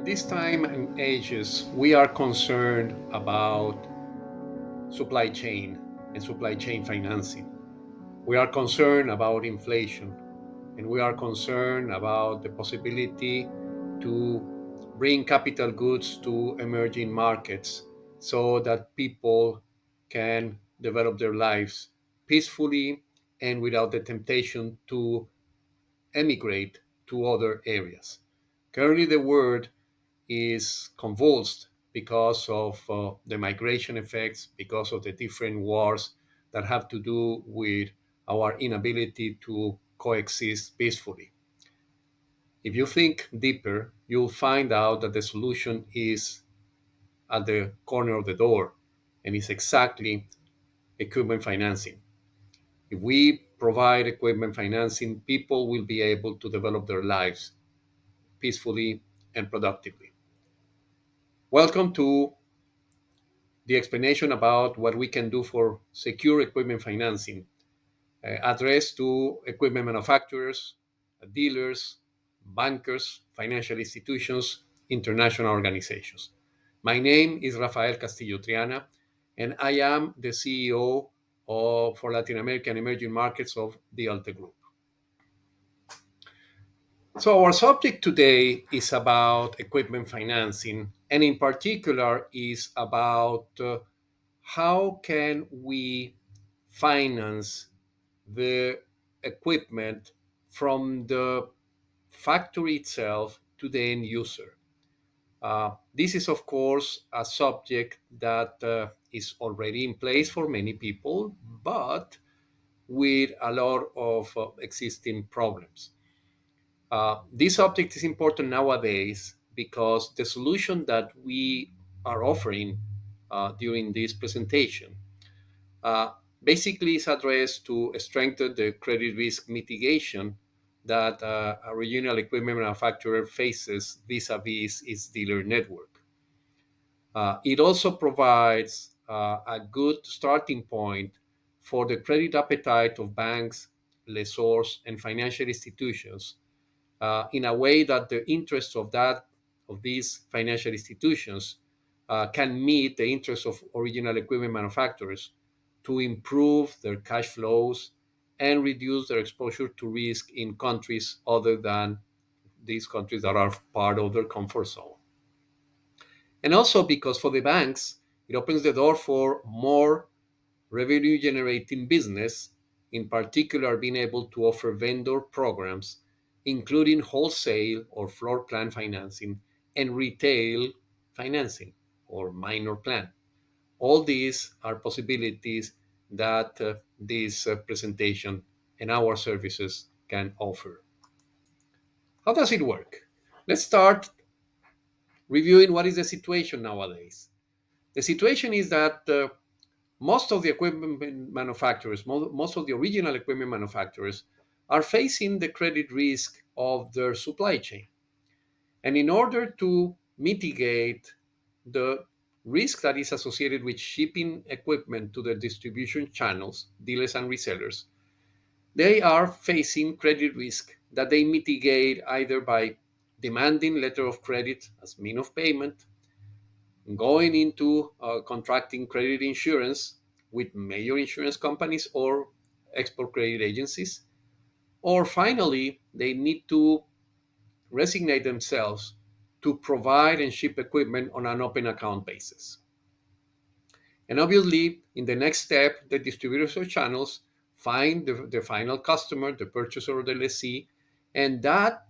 In this time and ages, we are concerned about supply chain and supply chain financing. We are concerned about inflation, and we are concerned about the possibility to bring capital goods to emerging markets so that people can develop their lives peacefully and without the temptation to emigrate to other areas. Currently, the world is convulsed because of the migration effects, because of the different wars that have to do with our inability to coexist peacefully. If you think deeper, you'll find out that the solution is at the corner of the door, and it's exactly equipment financing. If we provide equipment financing, people will be able to develop their lives peacefully and productively. Welcome to the explanation about what we can do for secure equipment financing, addressed to equipment manufacturers, dealers, bankers, financial institutions, international organizations. My name is Rafael Castillo-Triana, and I am the CEO for Latin American emerging markets of the Alte Group. So, our subject today is about equipment financing, and in particular, is about how can we finance the equipment from the factory itself to the end user. This is, of course, a subject that is already in place for many people, but with a lot of existing problems. This subject is important nowadays because the solution that we are offering during this presentation uh, basically is addressed to strengthen the credit risk mitigation that a regional equipment manufacturer faces vis-a-vis its dealer network. It also provides a good starting point for the credit appetite of banks, lessors, and financial institutions in a way that the interests of these financial institutions can meet the interests of original equipment manufacturers to improve their cash flows and reduce their exposure to risk in countries other than these countries that are part of their comfort zone. And also because for the banks, it opens the door for more revenue generating business, in particular, being able to offer vendor programs, including wholesale or floor plan financing and retail financing or minor plan. All these are possibilities that this presentation and our services can offer. How does it work? Let's start reviewing what is the situation nowadays. The situation is that most of the equipment manufacturers, most of the original equipment manufacturers, are facing the credit risk of their supply chain. And in order to mitigate the risk that is associated with shipping equipment to the distribution channels, dealers and resellers, they are facing credit risk that they mitigate either by demanding letter of credit as mean of payment, going into contracting credit insurance with major insurance companies or export credit agencies, or finally, they need to resignate themselves to provide and ship equipment on an open account basis. And obviously, in the next step, the distributors or channels find the final customer, the purchaser or the lessee, and that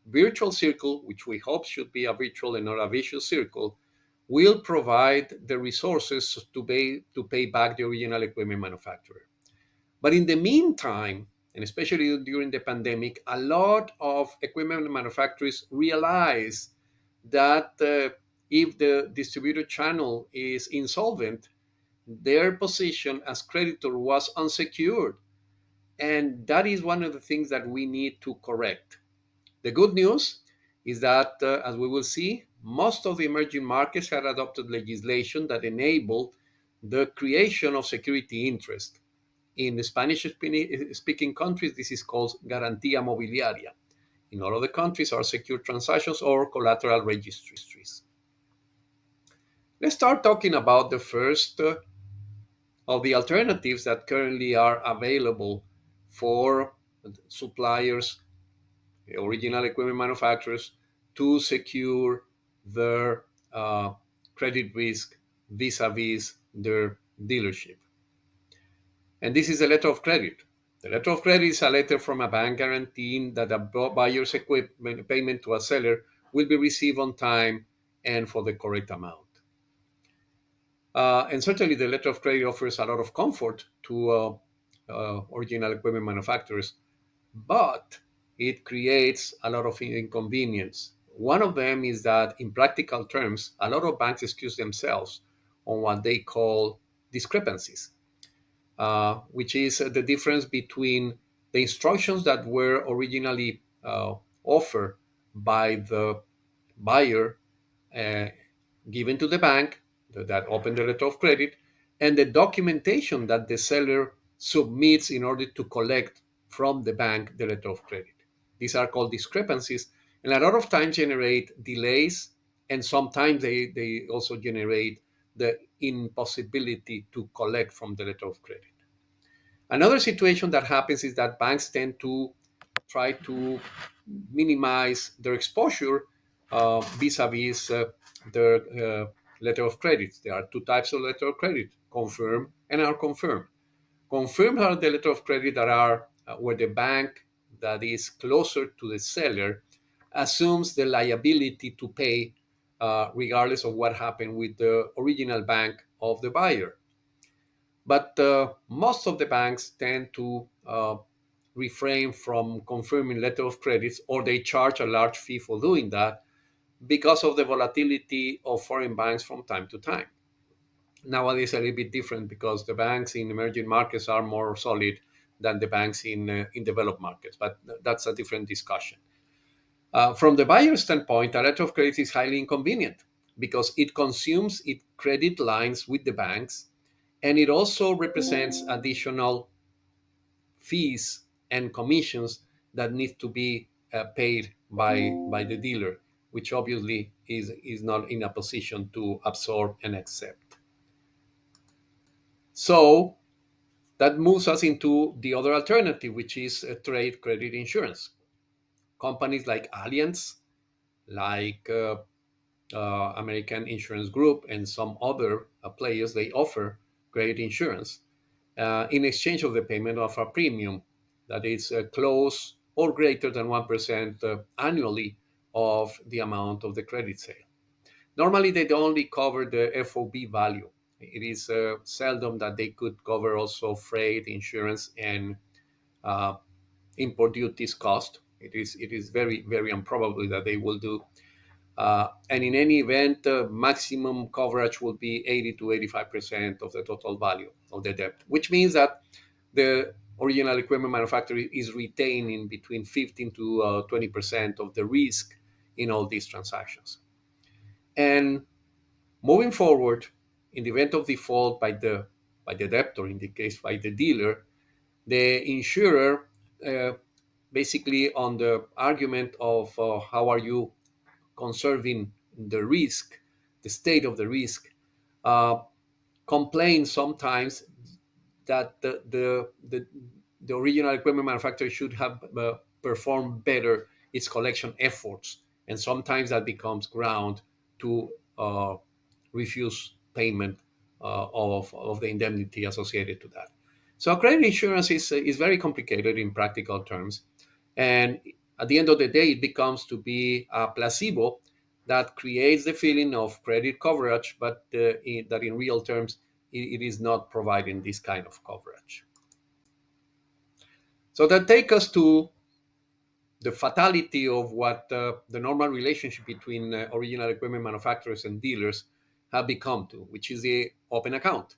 virtual circle, which we hope should be a virtual and not a vicious circle, will provide the resources to pay back the original equipment manufacturer. But in the meantime, and especially during the pandemic, a lot of equipment manufacturers realize that if the distributor channel is insolvent, their position as creditor was unsecured. And that is one of the things that we need to correct. The good news is that, as we will see, most of the emerging markets have adopted legislation that enable the creation of security interest. In the Spanish speaking countries, this is called garantía mobiliaria. in all of the countries are secure transactions or collateral registries. Let's start talking about the first of the alternatives that currently are available for suppliers, original equipment manufacturers, to secure their credit risk vis-a-vis their dealership. And this is a letter of credit. The letter of credit is a letter from a bank guaranteeing that a buyer's equipment payment to a seller will be received on time and for the correct amount. And certainly, the letter of credit offers a lot of comfort to original equipment manufacturers, but it creates a lot of inconvenience. One of them is that, in practical terms, a lot of banks excuse themselves on what they call discrepancies, which is the difference between the instructions that were originally offered by the buyer, uh, given to the bank that opened the letter of credit, and the documentation that the seller submits in order to collect from the bank the letter of credit. These are called discrepancies, and a lot of times generate delays, and sometimes they also generate the impossibility to collect from the letter of credit. Another situation that happens is that banks tend to try to minimize their exposure vis-a-vis their letter of credit. There are two types of letter of credit: confirmed and unconfirmed. Confirmed are the letter of credit that are where the bank that is closer to the seller assumes the liability to pay, regardless of what happened with the original bank of the buyer. But most of the banks tend to refrain from confirming letter of credits, or they charge a large fee for doing that because of the volatility of foreign banks from time to time. Nowadays, a little bit different because the banks in emerging markets are more solid than the banks in developed markets, but that's a different discussion. From the buyer's standpoint, a letter of credit is highly inconvenient because it consumes its credit lines with the banks, and it also represents additional fees and commissions that need to be paid by the dealer, which obviously is not in a position to absorb and accept. So that moves us into the other alternative, which is trade credit insurance. Companies like Allianz, like American Insurance Group, and some other players, they offer credit insurance in exchange of the payment of a premium that is close or greater than 1% annually of the amount of the credit sale. Normally, they only cover the FOB value. It is seldom that they could cover also freight, insurance, and uh, import duties cost. It is very, very improbable that they will do. And in any event, maximum coverage will be 80 to 85% of the total value of the debt, which means that the original equipment manufacturer is retaining between 15 to 20% of the risk in all these transactions. And moving forward, in the event of default by the debtor, in the case by the dealer, the insurer, uh, basically on the argument of how are you conserving the risk, the state of the risk, uh, complain sometimes that the original equipment manufacturer should have performed better its collection efforts. And sometimes that becomes ground to refuse payment of the indemnity associated to that. So credit insurance is very complicated in practical terms. And at the end of the day, it becomes to be a placebo that creates the feeling of credit coverage, but that in real terms, it is not providing this kind of coverage. So that takes us to the fatality of what the normal relationship between original equipment manufacturers and dealers have become to, which is the open account.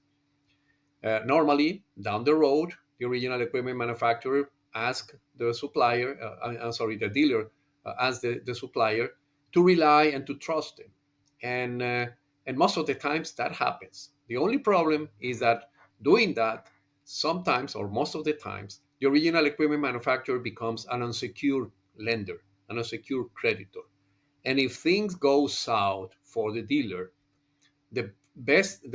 Normally, down the road, the original equipment manufacturer asks the supplier, I'm sorry, the dealer asks the supplier to rely and to trust him. And most of the times that happens. The only problem is that doing that, sometimes or most of the times, the original equipment manufacturer becomes an unsecured lender. an unsecured creditor. And if things go south for the dealer, the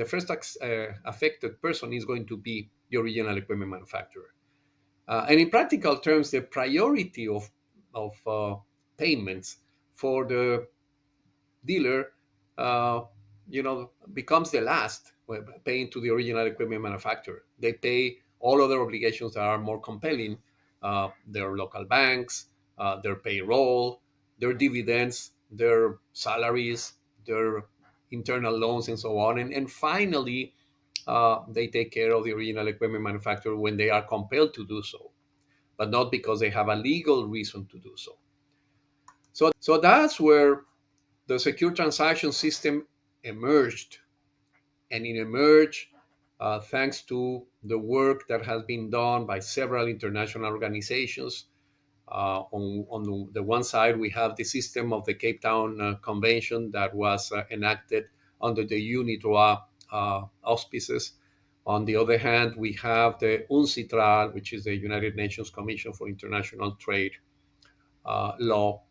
first affected person is going to be the original equipment manufacturer. And in practical terms, the priority of payments for the dealer, uh, becomes the last when paying to the original equipment manufacturer. They pay all other obligations that are more compelling, their local banks, their payroll, their dividends, their salaries, their internal loans, and so on. And finally, they take care of the original equipment manufacturer when they are compelled to do so, but not because they have a legal reason to do so. So that's where the secure transaction system emerged, and it emerged thanks to the work that has been done by several international organizations. On the one side, we have the system of the Cape Town Convention that was enacted under the UNITROA auspices. On the other hand, we have the UNCITRAL, which is the United Nations Commission for International Trade law,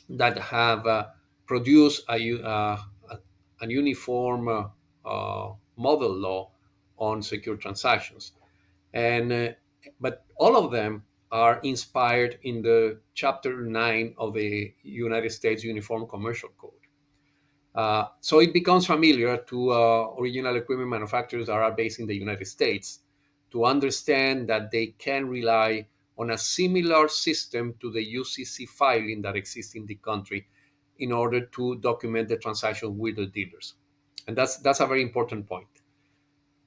that have produced a uniform model law on secure transactions. And but all of them are inspired in the Chapter 9 of the United States Uniform Commercial Code. So it becomes familiar to original equipment manufacturers that are based in the United States to understand that they can rely on a similar system to the UCC filing that exists in the country in order to document the transaction with the dealers. And that's a very important point.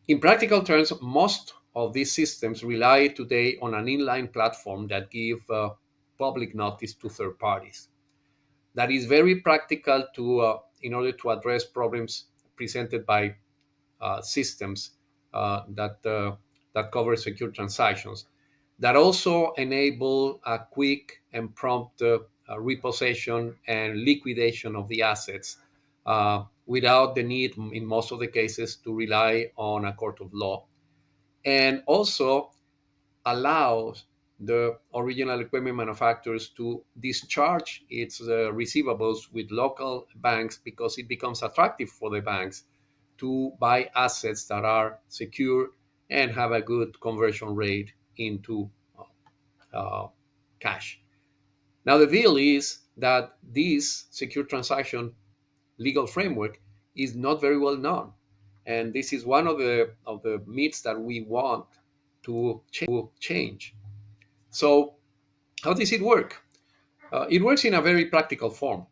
In practical terms, most of these systems rely today on an inline platform that give public notice to third parties. That is very practical to in order to address problems presented by systems that cover secure transactions, that also enable a quick and prompt repossession and liquidation of the assets without the need, in most of the cases, to rely on a court of law, and also allows the original equipment manufacturers to discharge its receivables with local banks because it becomes attractive for the banks to buy assets that are secure and have a good conversion rate into uh, cash. Now, the deal is that this secure transaction legal framework is not very well known. And this is one of the myths that we want to change. So, how does it work? It works in a very practical form.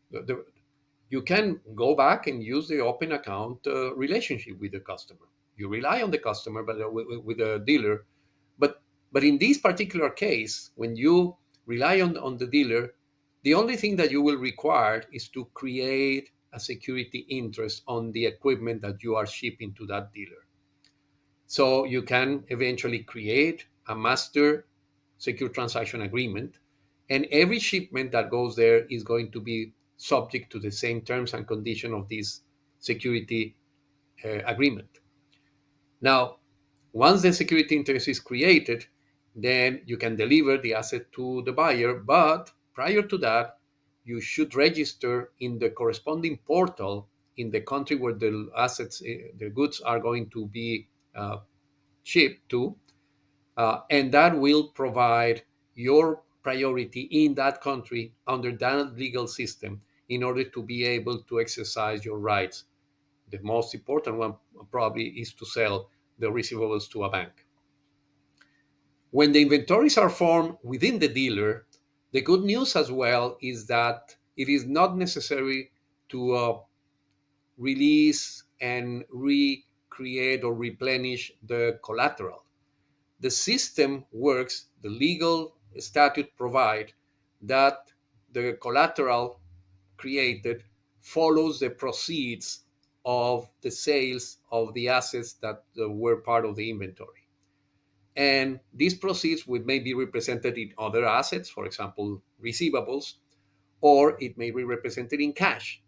You can go back and use the open account relationship with the customer. You rely on the customer, but with the dealer. But in this particular case, when you rely on the dealer, the only thing that you will require is to create a security interest on the equipment that you are shipping to that dealer. So you can eventually create a master secure transaction agreement, and every shipment that goes there is going to be subject to the same terms and conditions of this security agreement. Now, once the security interest is created, then you can deliver the asset to the buyer. But prior to that, you should register in the corresponding portal in the country where the assets, the goods are going to be shipped to, and that will provide your priority in that country under that legal system in order to be able to exercise your rights. The most important one probably is to sell the receivables to a bank. When the inventories are formed within the dealer, the good news as well is that it is not necessary to release and recreate or replenish the collateral. The system works, the legal statute provide that the collateral created follows the proceeds of the sales of the assets that were part of the inventory. And these proceeds would may be represented in other assets, for example, receivables, or it may be represented in cash.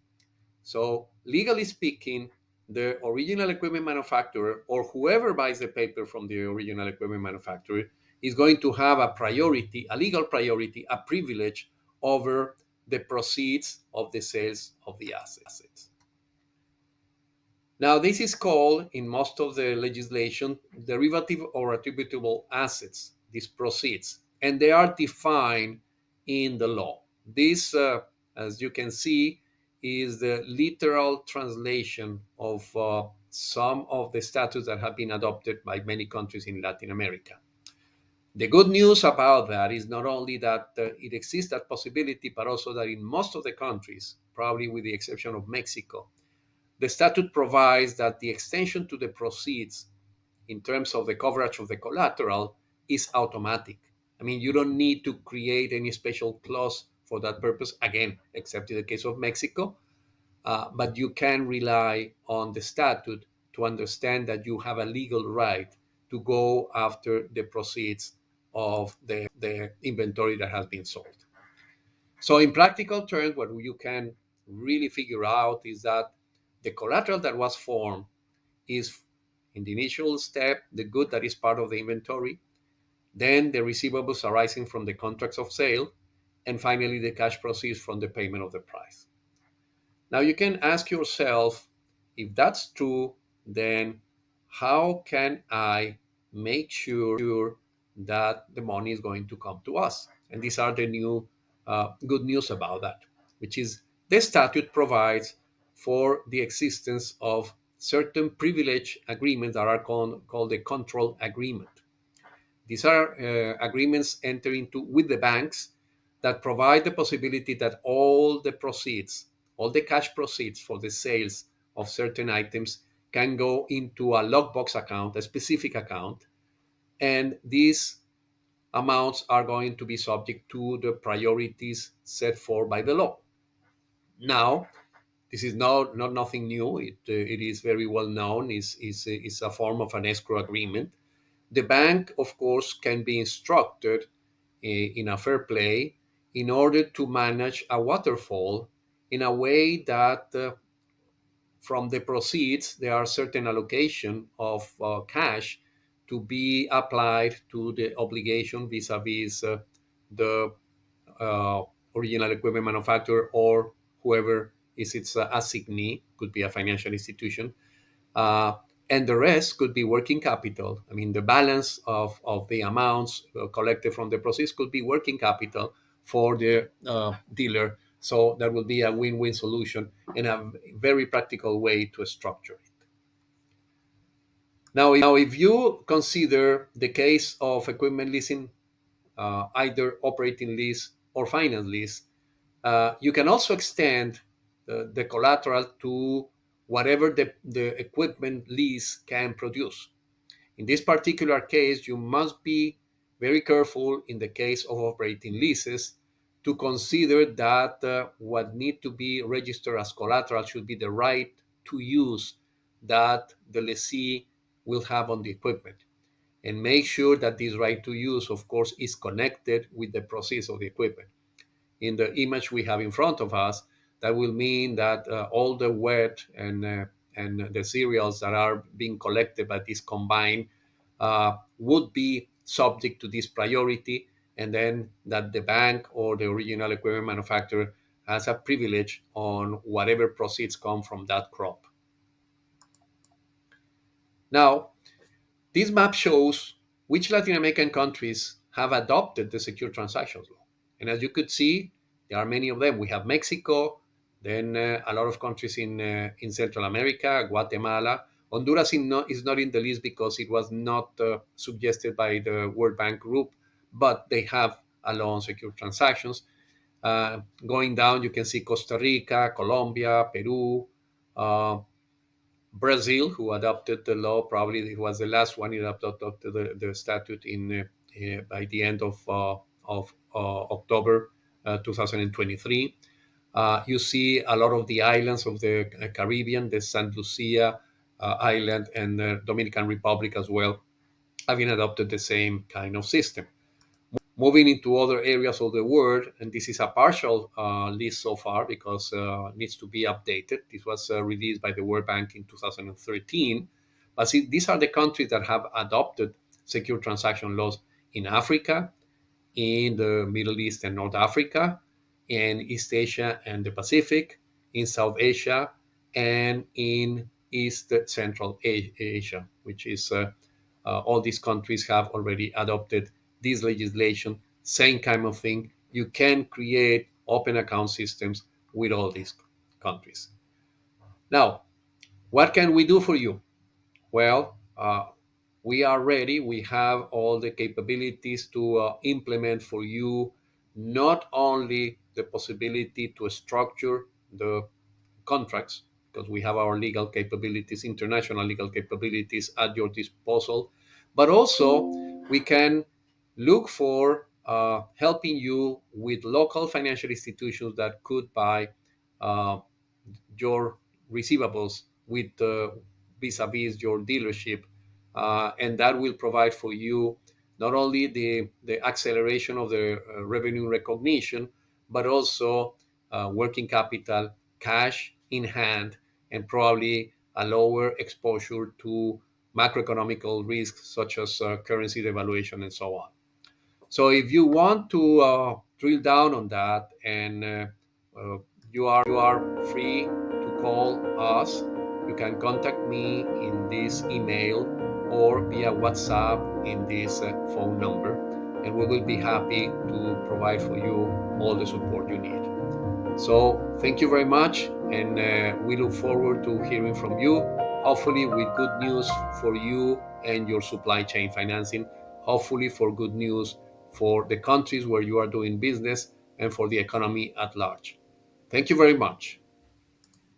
So, legally speaking, the original equipment manufacturer or whoever buys the paper from the original equipment manufacturer is going to have a priority, a legal priority, a privilege over the proceeds of the sales of the assets. Now, this is called, in most of the legislation, derivative or attributable assets, these proceeds, and they are defined in the law. This, as you can see, is the literal translation of some of the statutes that have been adopted by many countries in Latin America. The good news about that is not only that it exists, that possibility, but also that in most of the countries, probably with the exception of Mexico, the statute provides that the extension to the proceeds in terms of the coverage of the collateral is automatic. I mean, you don't need to create any special clause for that purpose, again, except in the case of Mexico. But you can rely on the statute to understand that you have a legal right to go after the proceeds of the inventory that has been sold. So, in practical terms, what you can really figure out is that the collateral that was formed is, in the initial step, the good that is part of the inventory, then the receivables arising from the contracts of sale, and finally the cash proceeds from the payment of the price. Now you can ask yourself, if that's true, then how can I make sure that the money is going to come to us? And these are the new good news about that, which is the statute provides for the existence of certain privilege agreements that are called the control agreement. These are agreements entered into with the banks that provide the possibility that all the proceeds, all the cash proceeds for the sales of certain items can go into a lockbox account, a specific account, and these amounts are going to be subject to the priorities set forth by the law. Now, this is not nothing new. It is very well known. Is a form of an escrow agreement. The bank, of course, can be instructed in a fair play in order to manage a waterfall in a way that from the proceeds, there are certain allocation of cash to be applied to the obligation vis-a-vis the uh, original equipment manufacturer or whoever is its assignee, could be a financial institution, uh, and the rest could be working capital. I mean, the balance of the amounts collected from the proceeds could be working capital for the dealer. So that will be a win-win solution and a very practical way to structure it. Now, if you consider the case of equipment leasing, either operating lease or finance lease, you can also extend the collateral to whatever the equipment lease can produce. In this particular case, you must be very careful in the case of operating leases to consider that what need to be registered as collateral should be the right to use that the lessee will have on the equipment. And make sure that this right to use, of course, is connected with the proceeds of the equipment. In the image we have in front of us, that will mean that all the wet and the cereals that are being collected by this combine would be subject to this priority, and then that the bank or the original equipment manufacturer has a privilege on whatever proceeds come from that crop. Now, this map shows which Latin American countries have adopted the secure transactions law. And as you could see, there are many of them. We have Mexico, then a lot of countries in Central America, Guatemala. Honduras is not in the list because it was not suggested by the World Bank group, but they have a law on secure transactions. Going down, you can see Costa Rica, Colombia, Peru, uh, Brazil, who adopted the law. Probably it was the last one who adopted the statute by the end of October 2023. You see a lot of the islands of the Caribbean, the St. Lucia Island and the Dominican Republic as well, having adopted the same kind of system. Moving into other areas of the world, and this is a partial list so far because it needs to be updated. This was released by the World Bank in 2013. But see, these are the countries that have adopted secure transaction laws in Africa, in the Middle East and North Africa, in East Asia and the Pacific, in South Asia, and in East Central Asia, which is all these countries have already adopted this legislation. Same kind of thing. You can create open account systems with all these countries. Now, what can we do for you? Well, we are ready. We have all the capabilities to implement for you not only the possibility to structure the contracts, because we have our legal capabilities, international legal capabilities at your disposal, but also we can look for helping you with local financial institutions that could buy uh, your receivables with vis-a-vis your dealership, and that will provide for you not only the acceleration of the revenue recognition, but also working capital, cash in hand, and probably a lower exposure to macroeconomical risks such as currency devaluation and so on. So if you want to drill down on that, and uh, you are free to call us. You can contact me in this email or via WhatsApp in this phone number, and we will be happy to provide for you all the support you need. So thank you very much, and we look forward to hearing from you, hopefully with good news for you and your supply chain financing, hopefully for good news for the countries where you are doing business and for the economy at large. Thank you very much.